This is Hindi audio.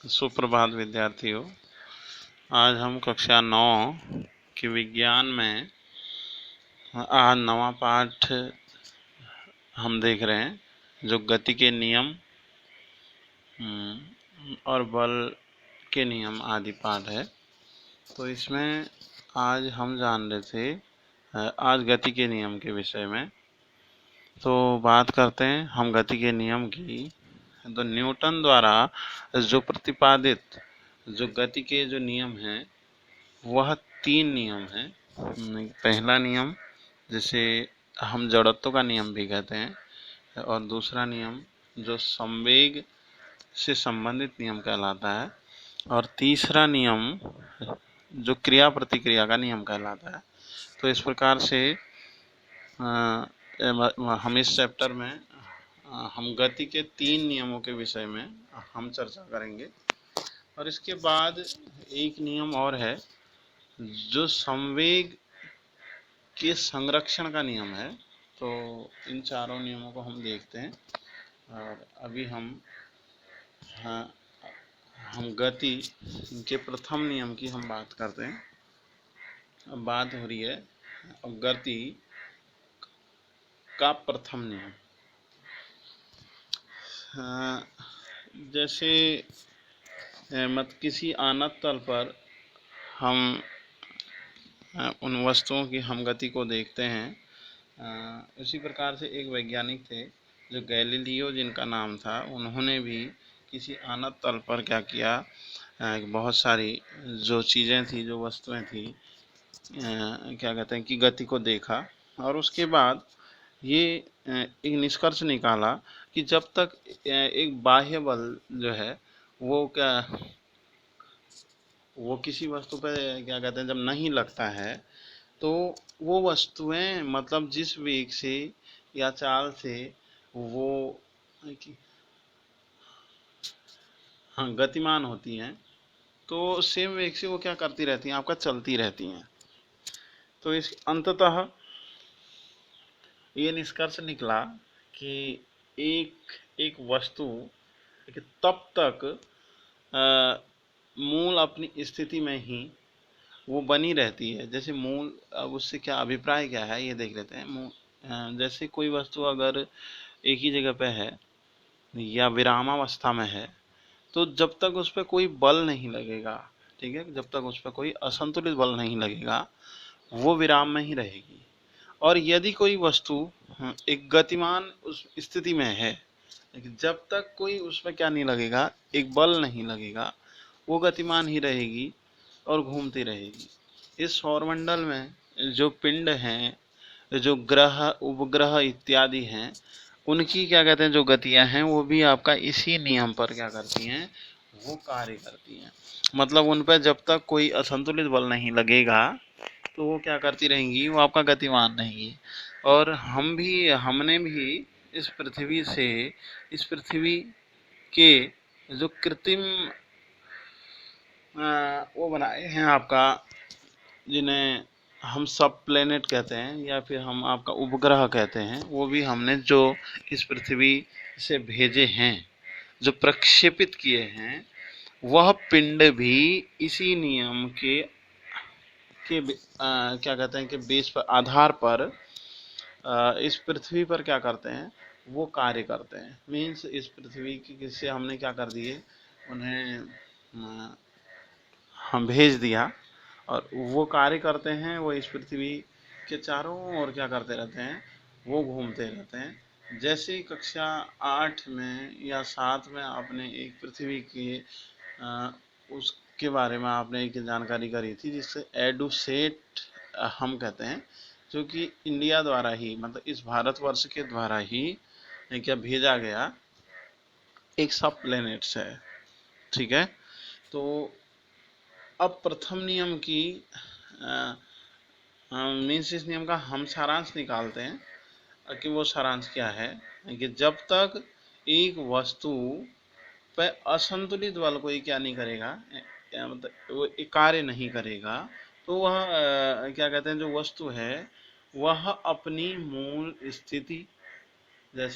सुप्रभात विद्यार्थियों। आज हम कक्षा 9 के विज्ञान में आज नवा पाठ हम देख रहे हैं जो गति के नियम और बल के नियम आदि पाठ है। तो इसमें आज हम जान रहे थे आज गति के नियम के विषय में। तो बात करते हैं हम गति के नियम की। तो न्यूटन द्वारा जो प्रतिपादित जो गति के जो नियम हैं वह 3 नियम हैं। पहला नियम जिसे हम जड़त्व का नियम भी कहते हैं, और दूसरा नियम जो संवेग से संबंधित नियम कहलाता है, और तीसरा नियम जो क्रिया प्रतिक्रिया का नियम कहलाता है। तो इस प्रकार से हम इस चैप्टर में हम गति के 3 नियमों के विषय में हम चर्चा करेंगे। और इसके बाद एक नियम और है जो संवेग के संरक्षण का नियम है। तो इन चारों नियमों को हम देखते हैं। और अभी हम गति के प्रथम नियम की हम बात करते हैं। अब बात हो रही है गति का प्रथम नियम। जैसे किसी अनंत तल पर हम उन वस्तुओं की हम गति को देखते हैं। उसी प्रकार से एक वैज्ञानिक थे जो गैलीलियो जिनका नाम था, उन्होंने भी किसी अनंत तल पर क्या किया, बहुत सारी जो चीज़ें थी, जो वस्तुएं थी, क्या कहते हैं कि गति को देखा। और उसके बाद ये एक निष्कर्ष निकाला कि जब तक एक बाह्य बल जो है वो किसी वस्तु पर क्या कहते हैं जब नहीं लगता है, तो वो वस्तुएं मतलब जिस वेग से या चाल से वो गतिमान होती हैं, तो सेम वेग से वो क्या करती रहती हैं, आपका चलती रहती हैं। तो इस अंततः ये निष्कर्ष निकला कि एक वस्तु तब तक मूल अपनी स्थिति में ही वो बनी रहती है। जैसे मूल, अब उससे क्या अभिप्राय क्या है ये देख लेते हैं। जैसे कोई वस्तु अगर एक ही जगह पे है या विरामावस्था में है, तो जब तक उस पर कोई बल नहीं लगेगा, ठीक है, जब तक उस पर कोई असंतुलित बल नहीं लगेगा, वो विराम में ही रहेगी। और यदि कोई वस्तु एक गतिमान उस स्थिति में है, लेकिन जब तक कोई उसमें क्या नहीं लगेगा, एक बल नहीं लगेगा, वो गतिमान ही रहेगी और घूमती रहेगी। इस सौरमंडल में जो पिंड हैं, जो ग्रह उपग्रह इत्यादि हैं, उनकी क्या कहते हैं जो गतियां हैं, वो भी आपका इसी नियम पर क्या करती हैं, वो कार्य करती हैं। मतलब उन पर जब तक कोई असंतुलित बल नहीं लगेगा तो वो क्या करती रहेंगी, वो आपका गतिमान रहेंगी। और हमने भी इस पृथ्वी के जो कृत्रिम वो बनाए हैं आपका, जिन्हें हम सब प्लेनेट कहते हैं या फिर हम आपका उपग्रह कहते हैं, वो भी हमने जो इस पृथ्वी से भेजे हैं, जो प्रक्षेपित किए हैं, वह पिंड भी इसी नियम के क्या कहते हैं कि बेस पर, आधार पर इस पृथ्वी पर क्या करते हैं, वो कार्य करते हैं। मीन्स इस पृथ्वी की किससे हमने क्या कर दिए, उन्हें हम भेज दिया और वो कार्य करते हैं। वो इस पृथ्वी के चारों ओर क्या करते रहते हैं, वो घूमते रहते हैं। जैसे कक्षा 8 में या 7 में आपने एक पृथ्वी के उसके बारे में आपने एक जानकारी करी थी, जिससे एडुसेट हम कहते हैं, जो कि इंडिया द्वारा ही, मतलब इस भारतवर्ष के द्वारा ही क्या भेजा गया एक सब प्लैनेट्स है, ठीक है। तो अब प्रथम नियम की मीन्स इस नियम का हम सारांश निकालते हैं कि वो सारांश क्या है, कि जब तक एक वस्तु पर असंतुलित बल कोई क्या नहीं करेगा, मतलब वो एक कार्य नहीं करेगा, तो वह क्या कहते हैं जो वस्तु है वह अपनी मूल स्थिति, जैसे